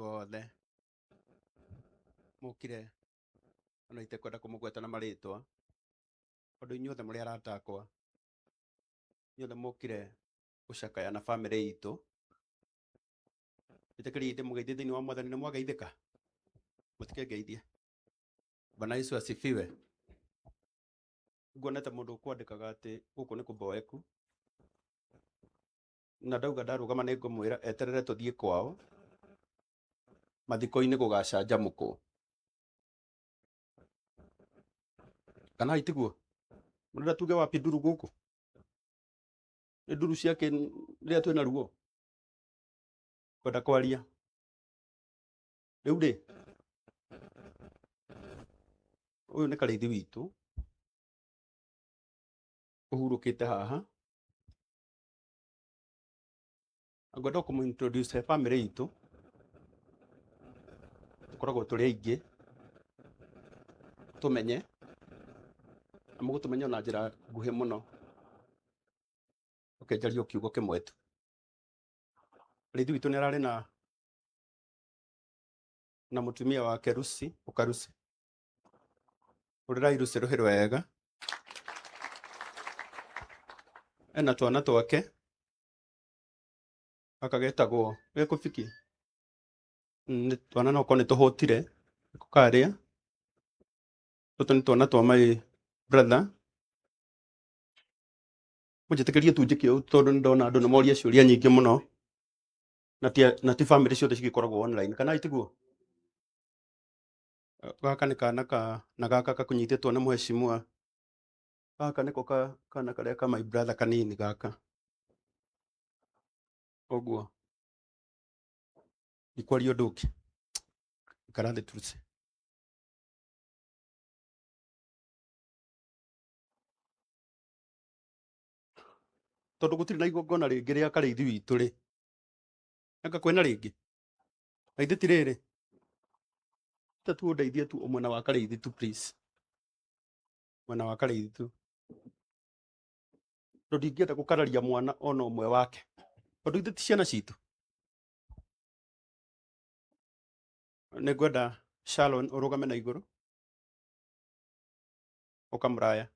othe mukire ona itekwenda kumugweta na maritwa ondu inyuothe muri arata akwa inyuothe mukire gucakaya na family itu itekeri inde mugeithie thiini wa mwathani ni mwageithika mutike geithie. Bwana Yesu asifiwe. Nguonete mundu ukwandikaga ati guku ni kuboeku na ndauga ndarugama ni ngumwira eterere tuthie kwao mathiko-ini gugacanjamũkwo kana itiguo mundu tuge wapi nduru guku ni nduru ciake riria twina ruo kwenda kwaria riu ri uyu ni karithi witu uhurukite haha ngwenda kumuintroduce family itu tukoragwo turi aingi tumenye na mugutumenya na njira nguhi muno ukenjaria kiugo kimwe tu. Karithi witu ni arari na mutumia wake Rusi ukarusi urirai Rusi ruhi rwega ena twana twake akagetagwo gekubiki ni twana noko ni tuhutire kukaria tutu ni twana twa my brother mujitekerie tunjike tondu ndona andu ni moria ciuria nyingi muno na ti family ciothe cigikoragwo online kana itiguo. Gaka ni kana na gaka kakunyititwo ni mheshimiwa gaka niko kana karia ka my brother kanini gaka oguo ikwario nduki karathi turusi tondu gutiri na igongona ringi ria karithi witu ri anga kwena ringi aithi ti riri tu ndeithie tu umwena wa karithi tu please mwena wa karithi tu ndingienda gukararia mwana ona umwe wake tondu ithi ti ciana citu. Ni ngwenda Sharon urugame na iguru ukamraya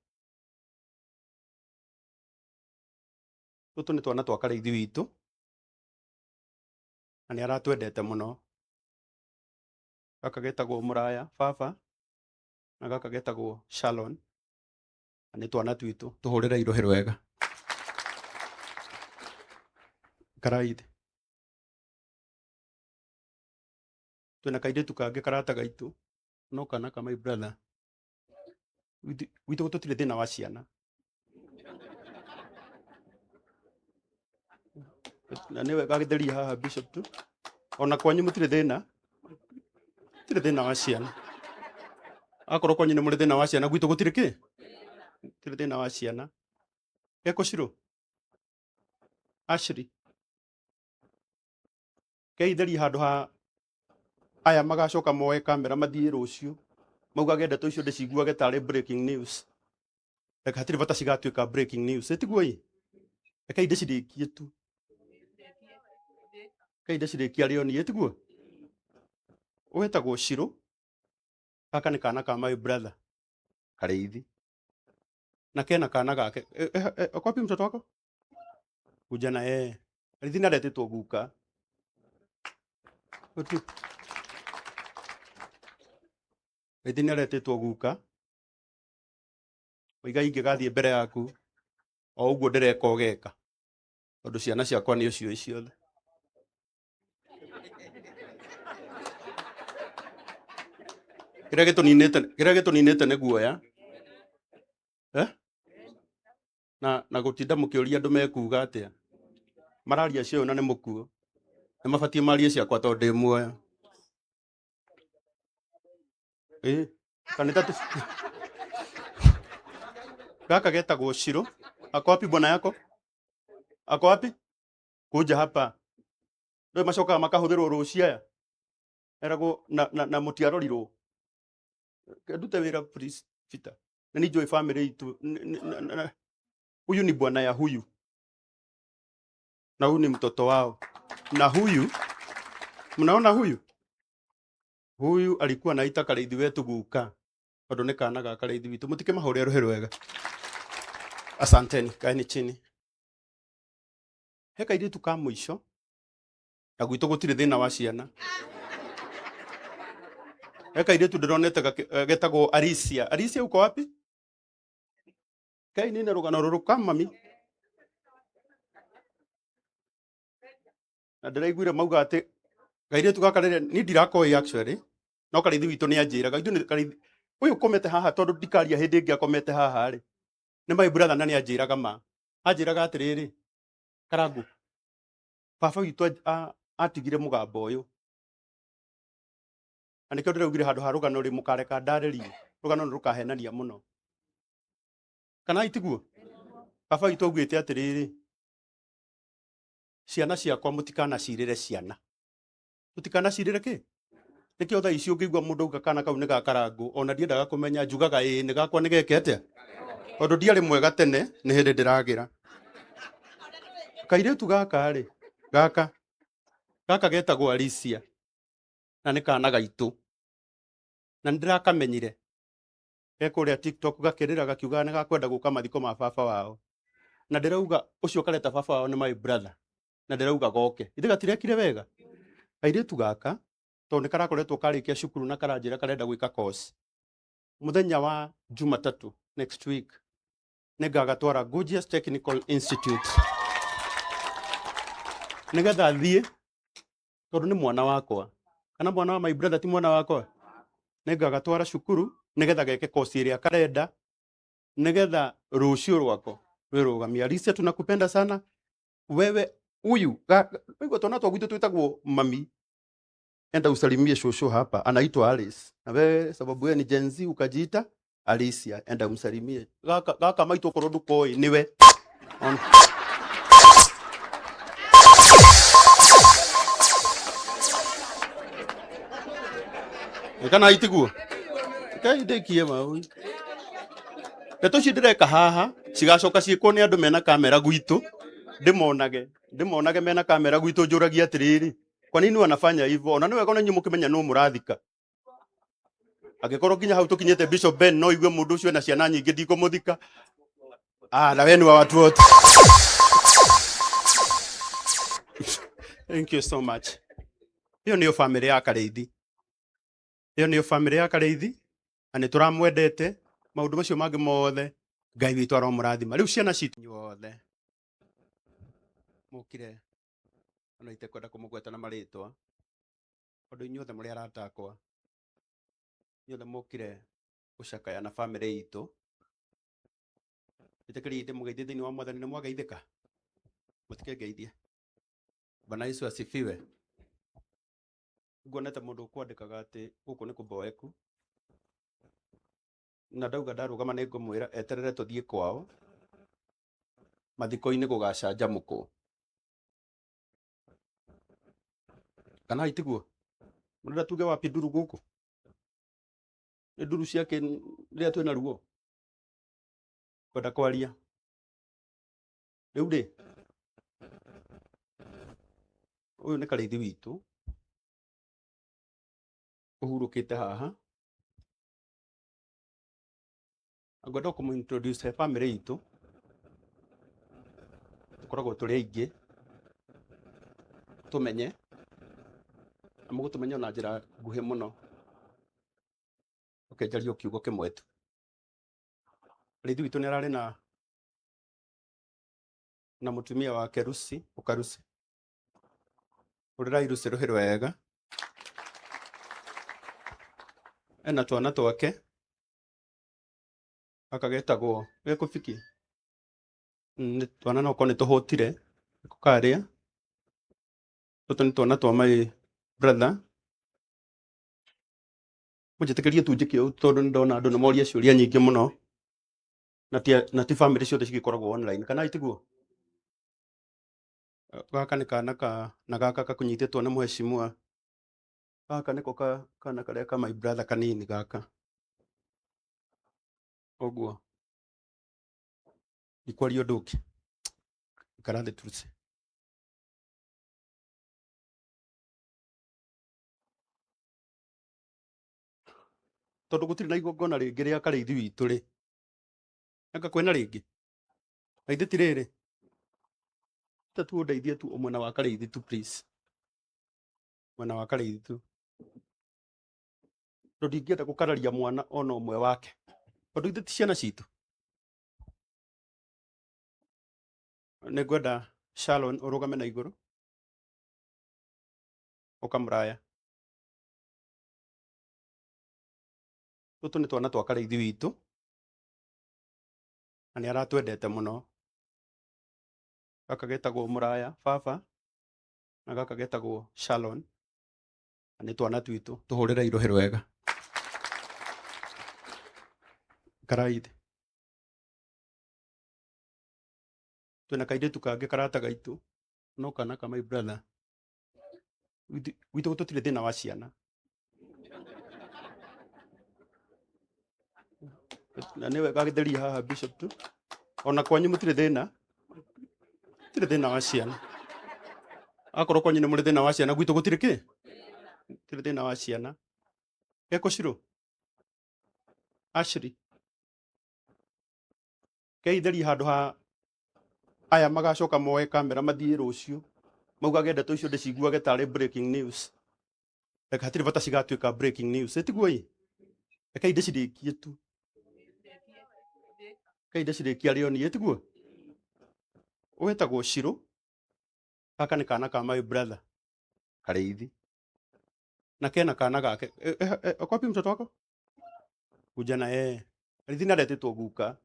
tutu ni twana twa karithi witu na ni aratwendete muno. Gaka getagwo muraya baba na gaka getagwo Sharon na ni twana twitu tuhurire iruhi rwega karaithi twina kairitu kangi karata gaitu no kana ka my brother witu tutire thina wa ciana na niwe gagitheria haha bishop tu ona kwanyu mutire thina wa ciana akorwo kwanyu ni muri thina wa ciana gwitu gutire ki tire thina wa ciana eko ciro Ashley keitheri handu ha aya magacoka moe kamera mathie rucio maugage ndeto icio ndiciguage tari breaking news reka hatiri bata cigatuika breaking news etiguo i reka inde cirikie tu kainde cirikie ario ni etiguo wetagwo Shiro gaka ni kana ka my brother karithi na kena kana gake kopi mtoto wako ujana karithi na ndetitwo guka karithi ni aretetwo guka oiga ingigathie mbere yaku o uguo ndireka ogeka tondu ciana ciakwa ni ucio ciothe kiria gituninite ni guoya na gutinda mukiuria andu mekuga atia mararia cio na ni mukuo ni mabatie marie ciakwa tondu ndi muoyo kanita tu gaka getagwo Shiro ako wapi bwana yako ako wapi kuja hapa ndio macoka makahuthirwo rucia aya eragwo na mutiarorirwo ndute wira please Peter na ni joy family itu huyu ni bwana ya huyu na huyu ni mtoto wao na huyu mnaona huyu Huyu alikuwa anaita Kareithi wetu guka. Tondu ni kana ga Kareithi witu. Mutike mahore ruhe rwega. Asanteni, kaeni chini. He kairitu ka muico. Na gwitu gutire thina wa ciana. He kairitu ndironete getagwo Alicia. Alicia uko wapi? Kai nina rugano ruru ka mami. Na ndiraiguire mauga ati kairitu gaka ni ndirakoi actually. No Kareithi witu ni anjiraga ithu ni Kareithi uyu komete haha tondu ndikaria hindi ingi akomete haha ri ni my brother na ni anjiraga ma anjiraga atiriri Karangu baba witu atigire mugambo uyu na nikio ndiraugire handu ha rugano ri mukareka ndarĩrie rugano ni rukahenania muno kana itiguo baba witu augite atiriri ciana ciakwa mutikana cirire ciana mutikana cirire ki nikio thaa ici ungĩigua mũndũ auga kana kau nĩ ga Karangu ona ndiendaga kũmenya njugaga ĩĩ nĩ gakwa nĩ geke atĩa tondũ ndiarĩ mwega tene nĩ hĩndĩ ndĩragĩra kairĩtu gaka rĩ gaka getagwo Alicia na nĩ kana gaitũ na nĩndĩrakamenyire gekũrĩa TikTok gakĩrĩra gakiugaga nĩ gakwenda gũka mathiko ma baba wao na ndĩrauga ũcio kareta baba wao nĩ my brother na ndĩrauga goke ithe gatirekire wega kairĩtu gaka tondu karakoretwo karikia cukuru na karanjira karenda gwika course muthenya wa Jumatatu next week nigagatwara Gorgeous Technical Institute nigetha thie tondu ni mwana wakwa kana mwana wa my brother ti mwana wakwa nigagatwara cukuru nigetha geke course iria karenda nigetha rucio rwako wirugamia. Alicia, tunakupenda sana wewe. Huyu wewe tona twa gwitu twitagwo mami, enda usalimie shosho hapa, anaitwa Alice. Na wewe sababu wewe ni Gen Z ukajiita Alicia, enda umsalimie. Gaka maitu korwo ndukoi niwe. Kana itiguo. Kai ndekie maui. Teto cidireka haha, cigacoka ciikwo ni andu mena kamera gwitu. Ndimonage mena kamera gwitu njuragia atiriri. Kwa nini wanafanya hivyo? Ona niwe gona nyumu kimenya no murathika. Agikorwo nginya hau tukinyete Bishop Ben no igwe mundu ucio na ciana nyingi ndikumuthika. Na wenu wa watu wote. Thank you so much. Hiyo niyo family ya Kareithi. Hiyo niyo family ya Kareithi. Ani turamwendete maundu macio mangi mothe Ngai witu aromurathima. Riu ciana citu nyothe mukire ona itekwenda kumugweta na maritwa ondu inyuothe muri arata akwa inyuothe mukire gucakaya na family itu itekeri inde mugeithie thiini wa mwathani ni mwageithika mutikengeithie. Bwana Yesu asifiwe. Nguonete mundu kwandikaga ati guku ni kuboeku na ndauga ndarugama ni ngumwira eterere tuthie kwao mathiko-ini gugacanjamũkwo kana itiguo murenda tuge wapi nduru guku ni nduru ciake riria twina ruo kwenda kwaria riu ri uyu ni Kareithi witu uhurukite haha agwenda kumuintroduce he family itu tukoragwo turi aingi tumenye na mugutumenya na njira nguhi muno ukenjario kiugo kimwe tu. Kareithi witu ni arari na mutumia wake Rusi ukarusi urirai Rusi ruhi rwega ena twana twake akagetagwo gekufiki ni twana no kone tuhutire kukaria tuto ni twana twa my brother mujitekerie tunjikio tondu ndona andu nomoria ciuria nyingi muno na ti family ciothe cigikoragwo online kana itiguo. Gaka ni kana na gaka kakunyititwo ni muheshimiwa gaka niko kana karia ka my brother kanini gaka oguo ikwario nduki ikarathi turuce tondu gutiri na igongona ringi ria Kareithi witu ri anga kwena ringi aithe tiriri ta tu ndeithie tu umwena wa Kareithi tu please mwena wa Kareithi tu ndingienda gukararia mwana ona umwe wake tondu ithe ti ciana citu ni ngwenda Sharon urugame na iguru ukamuraya tutu ni twana twa Kareithi witu na ni aratwendete muno gaka getagwo muraya baba na gaka getagwo Sharon na ni twana twitu tuhurire iruhiro wega Kareithi twina kairitu kangi karata gaitu no kana ka my brother witu tutire thina wa ciana na niwe gagitheri haha bishop tu ona kwanyu mutire thina wa ciana akorwo kwanyu ni muri thina wa ciana gwitu gutire ki tire thina wa ciana geko ciro Ashley keitheri handu ha aya magacoka moe kamera mathie rucio maugage ndeto icio ndiciguage tari breaking news reka hatire bata cigatuika breaking news etiguo i reka inde cirikie tu kainde cirikie ario ni etiguo wetagwo Shiro gaka ni kana ka my brother Kareithi na kena kana gake akopi mtoto wako kuja na Kareithi na ndetetwo guka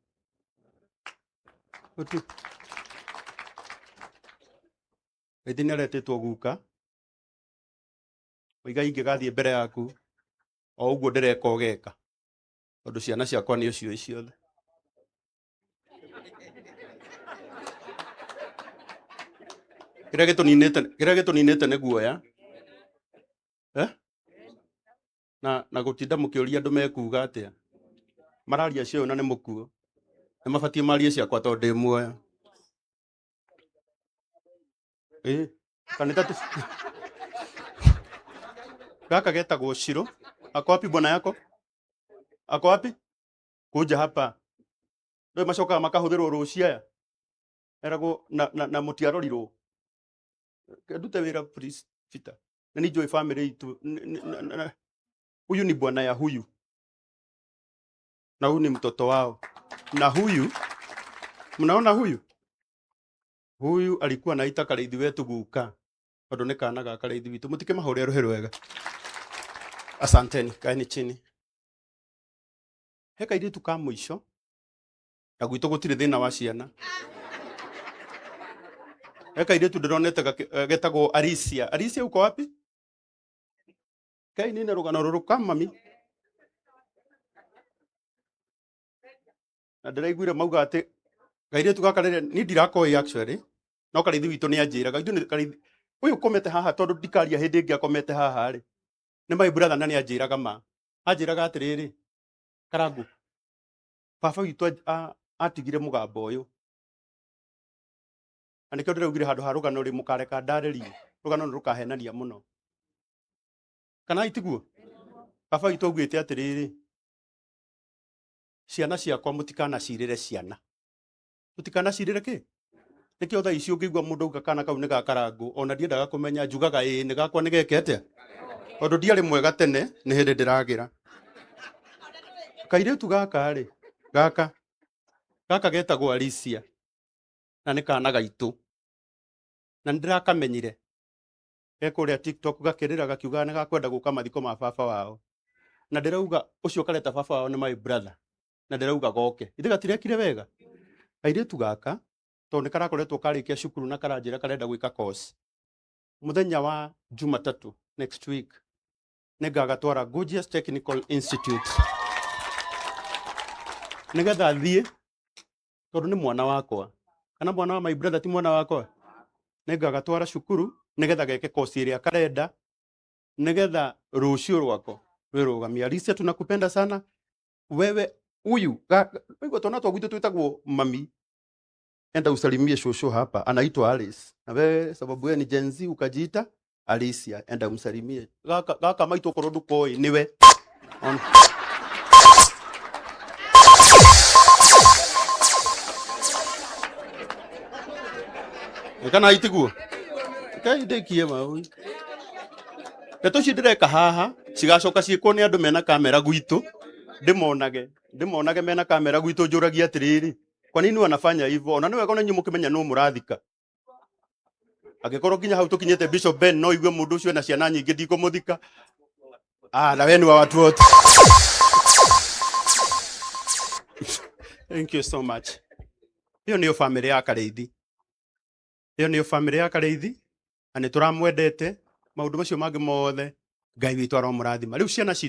Kareithi ni aretetwo guka oiga ingigathie mbere yaku o uguo ndireka ogeka tondu ciana ciakwa ni ucio ciothe kiria gituninite ni guoya na gutinda mukiuria andu mekuga atia mararia cio na ni mukuo ni mabatie marie ciakwa tondu ndi muoyo kanitha tu gaka getagwo Shiro ako wapi bwana yako ako wapi kuja hapa ndio macoka makahuthirwo ruciaya eragwo na mutiarorirwo ndute wira please Peter na ni joy family itu huyu ni bwana ya huyu na huyu ni mtoto wao na huyu mnaona huyu alikuwa anaita Kareithi wetu guka tondu ni kana ga Kareithi witu mutike mahore ruhero wega asanteni kaeni chini he kairitu ka muico na gwitu gutire thina wa ciana he kairitu ndironete getagwo Alicia uko wapi kaini na rugano ruru kama mami na ndiraiguire mauga ati kairitu gaka ni ndirakoi actually no Kareithi witu ni anjiraga ithu ni Kareithi uyu komete haha tondu ndikaria hindi ingi akomete haha ri ni my brother na ni anjiraga anjiraga atiriri Karangu baba witu atigire mugamba uyu anikio ndiraugire handu ha rugano ri mukareka ndareri rugano rukahenania muno kana itiguo baba witu augite atiriri ciana ciakwa mutikana cirire ciana mutikana cirire ki nikio tha icio ngigwa mundu uga kana kau ni ga Karangu ona ndiendaga kumenya njugaga ni gakwa ni gekete tondu ndiari mwega tene ni hindi ndiragira kairitu gaka ri gaka getagwo Alicia na ni kana gaitu na ndirakamenyire ekuria TikTok gakirira gakiuga ni gakwenda guka mathiko ma baba wao na ndirauga ucio kareta baba wao ni my brother na ndirauga goke ithe gatirekire wega kairitu gaka tondu karakoretwo karikia cukuru na karanjira karenda gwika course muthenya wa Jumatatu next week nigagatwara Gorgeous Technical Institute nigetha thie tondu ni mwana wakwa kana mwana wa my brother ti mwana wakwa nigagatwara cukuru nigetha geke course iria karenda nigetha rucio rwako wirugamia Alicia tunakupenda sana wewe huyu wewe tona twaguite twitagwo mami enda usalimie shosho hapa anaitwa Alice na wewe sababu wewe ni Gen Z ukajiita Alicia enda umsalimie gaka maito korodu koi niwe kana itiguo kai ndekie mau ndeto ci ndireka haha cigacoka ciĩkwo nĩ andũ mena kamera gwitũ ndimonage mena kamera gwitũ njũragia atĩrĩrĩ kwa nini wanafanya hivyo ona nĩ wega ona inyuĩ mũkĩmenya nũ mũrathika angĩkorwo nginya hau tũkinyĩte Bishop Ben no igue mũndũ ũcio na ciana nyingĩ ndikũmũthika na we ni wa watu wote. Thank you so much. Hiyo niyo family ya Kareithi. Hiyo niyo family ya Kareithi. Na nĩ tũramwendete maũndũ macio mangĩ mothe Ngai witũ aromũrathima. Rĩu ciana citũ